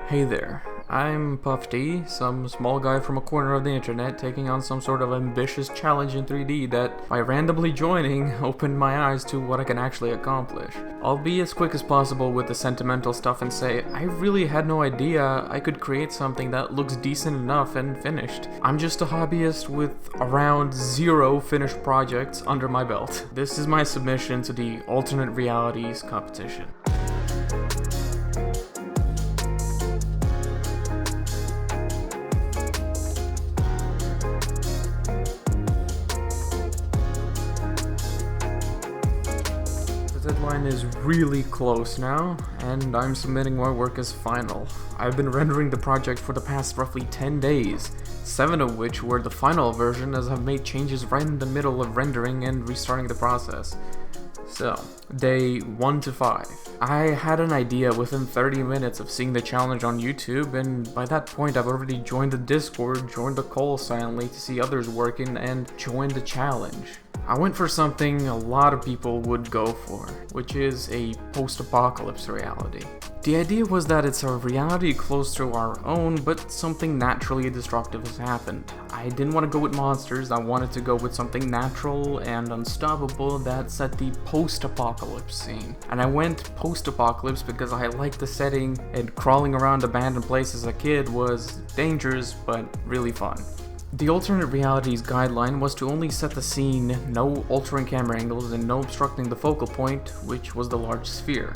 Hey there, I'm Pufty, some small guy from a corner of the internet taking on some sort of ambitious challenge in 3D that, by randomly joining, opened my eyes to what I can actually accomplish. I'll be as quick as possible with the sentimental stuff and say, I really had no idea I could create something that looks decent enough and finished. I'm just a hobbyist with around 0 finished projects under my belt. This is my submission to the alternate realities competition. The deadline is really close now, and I'm submitting my work as final. I've been rendering the project for the past roughly 10 days, 7 of which were the final version, as I've made changes right in the middle of rendering and restarting the process. So, day 1 to 5. I had an idea within 30 minutes of seeing the challenge on YouTube, and by that point I've already joined the Discord, joined the call silently to see others working, and joined the challenge. I went for something a lot of people would go for, which is a post-apocalypse reality. The idea was that it's a reality close to our own, but something naturally destructive has happened. I didn't want to go with monsters, I wanted to go with something natural and unstoppable that set the post-apocalypse scene. And I went post-apocalypse because I liked the setting, and crawling around abandoned places as a kid was dangerous but really fun. The alternate realities guideline was to only set the scene, no altering camera angles, and no obstructing the focal point, which was the large sphere.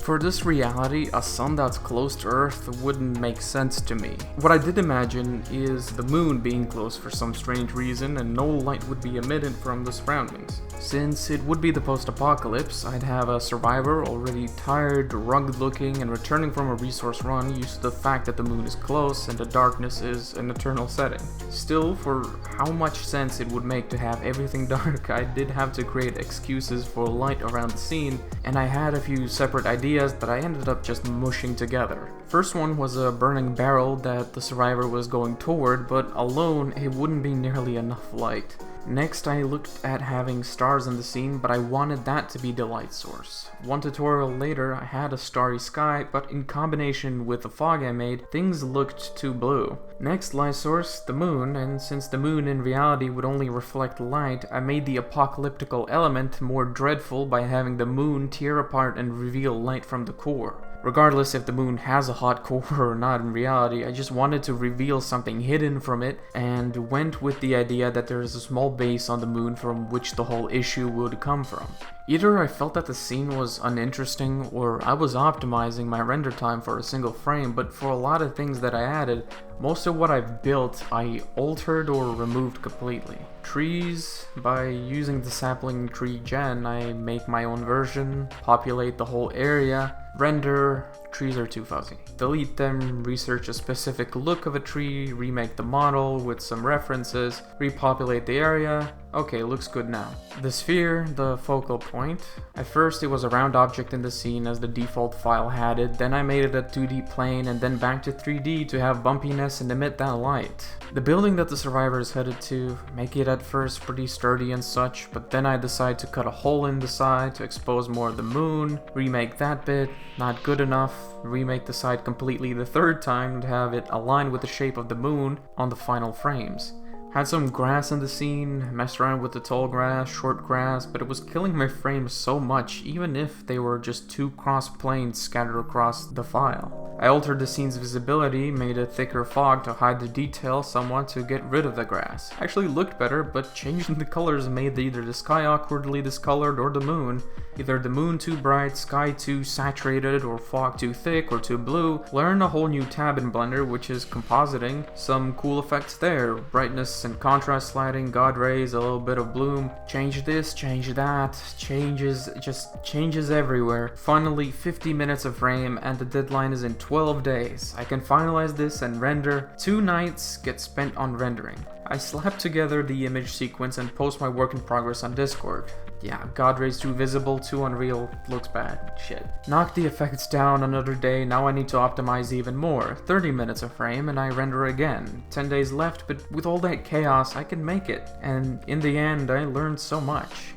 For this reality, a sun that's close to Earth wouldn't make sense to me. What I did imagine is the moon being close for some strange reason and no light would be emitted from the surroundings. Since it would be the post-apocalypse, I'd have a survivor already tired, rugged looking, and returning from a resource run used to the fact that the moon is close and the darkness is an eternal setting. Still, for how much sense it would make to have everything dark, I did have to create excuses for light around the scene, and I had a few separate ideas that I ended up just mushing together. First one was a burning barrel that the survivor was going toward, but alone it wouldn't be nearly enough light. Next, I looked at having stars in the scene, but I wanted that to be the light source. One tutorial later, I had a starry sky, but in combination with the fog I made, things looked too blue. Next light source, the moon, and since the moon in reality would only reflect light, I made the apocalyptical element more dreadful by having the moon tear apart and reveal light from the core. Regardless if the moon has a hot core or not in reality, I just wanted to reveal something hidden from it and went with the idea that there is a small base on the moon from which the whole issue would come from. Either I felt that the scene was uninteresting or I was optimizing my render time for a single frame, but for a lot of things that I added, most of what I've built I altered or removed completely. Trees, by using the sapling tree gen, I make my own version, populate the whole area. Render, trees are too fuzzy. Delete them, research a specific look of a tree, remake the model with some references, repopulate the area. Okay, looks good now. The sphere, the focal point. At first it was a round object in the scene as the default file had it, then I made it a 2D plane and then back to 3D to have bumpiness and emit that light. The building that the survivor is headed to, make it at first pretty sturdy and such, but then I decide to cut a hole in the side to expose more of the moon, remake that bit, not good enough, remake the side completely the third time to have it align with the shape of the moon on the final frames. Had some grass in the scene, messed around with the tall grass, short grass, but it was killing my frames so much even if they were just 2 cross planes scattered across the file. I altered the scene's visibility, made a thicker fog to hide the detail somewhat to get rid of the grass. Actually looked better, but changing the colors made either the sky awkwardly discolored or the moon. Either the moon too bright, sky too saturated, or fog too thick or too blue. Learned a whole new tab in Blender, which is compositing. Some cool effects there. Brightness and contrast sliding, God rays, a little bit of bloom. Change this, change that. Changes everywhere. Finally, 50 minutes of frame, and the deadline is in 12 days. I can finalize this and render. 2 nights get spent on rendering. I slap together the image sequence and post my work in progress on Discord. Yeah, God rays too visible, too unreal, looks bad, shit. Knock the effects down another day, now I need to optimize even more. 30 minutes a frame and I render again. 10 days left, but with all that chaos I can make it. And in the end I learned so much.